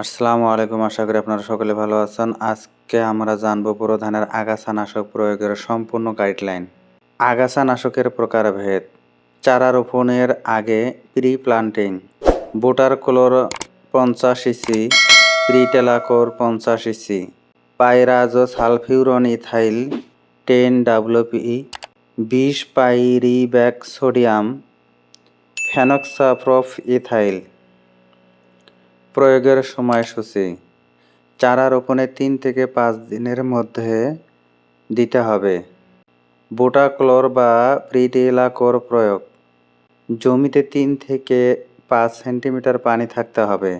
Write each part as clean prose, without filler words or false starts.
আসসালামু আলাইকুম, আশা করি আপনারা সকলে ভালো আছেন। আজকে আমরা জানবো বোরো ধানের আগাছা নাশক প্রয়োগের সম্পূর্ণ গাইডলাইন। আগাছা নাশকের প্রকারভেদ: চারা রোপণের আগে pre planting, butachlor 50 EC, pretilachlor 50 EC, pyrazosulfuron ethyl 10 WP, 20 pyribac sodium, fenoxaprop ethyl. প্রয়োগের সময়সূচি: চারা রোপণের 3 থেকে 5 দিনের মধ্যে দিতে হবে। বুটাক্লোর বা প্রিটেলাকোর প্রয়োগ: জমিতে 3 থেকে 5 সেন্টিমিটার পানি থাকতে হবে।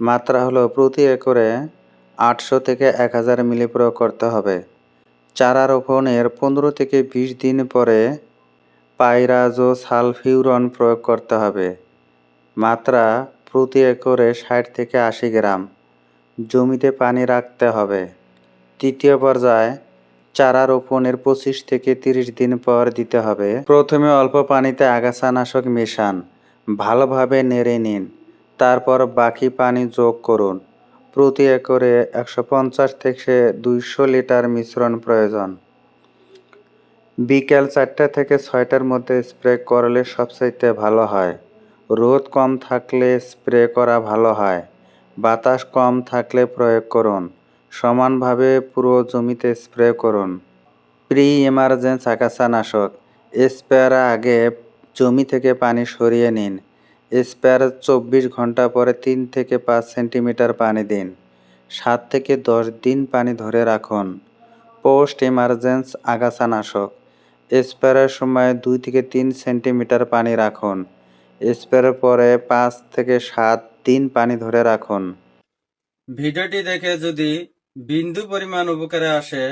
মাত্রা হলো প্রতি একরে 800 থেকে 1000 মিলি প্রয়োগ করতে হবে। চারা রোপণের 15 থেকে 20 দিন পরে পাইরাজো সালফিউরন প্রয়োগ করতে হবে। মাত্রা প্রতি একরে 60 থেকে 80 গ্রাম। জমিতে পানি রাখতে হবে। তৃতীয় পর্যায়ে চারা রোপণের 25 থেকে 30 দিন পর দিতে হবে। প্রথমে অল্প পানিতে আগাছানাশক মেশান, ভালোভাবে নেড়ে নিন, তারপর বাকি পানি যোগ করুন। প্রতি একরে 150 থেকে 200 লিটার মিশ্রণ প্রয়োজন। বিকেল 4টা থেকে 6টার মধ্যে স্প্রে করলে সবচাইতে ভালো হয়। রোদ কম থাকলে স্প্রে করা ভালো হয়। বাতাস কম থাকলে প্রয়োগ করুন। সমানভাবে পুরো জমিতে স্প্রে করুন। প্রি ইমার্জেন্স আগাছানাশক: স্প্রের আগে জমি থেকে পানি সরিয়ে নিন। স্প্রের 24 ঘন্টা পরে 3 থেকে 5 সেন্টিমিটার পানি দিন। 7 থেকে 10 দিন পানি ধরে রাখুন। পোস্ট ইমার্জেন্স আগাছানাশক: স্প্রের সময় 2 থেকে 3 সেন্টিমিটার পানি রাখুন। স্প্রের পরে 5 থেকে 7 দিন পানি ধরে রাখুন। ভিডিওটি দেখে যদি বিন্দু পরিমাণ উপকারে আসে,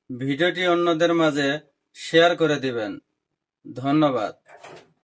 ভিডিওটি অন্যদের মাঝে শেয়ার করে দিবেন। ধন্যবাদ।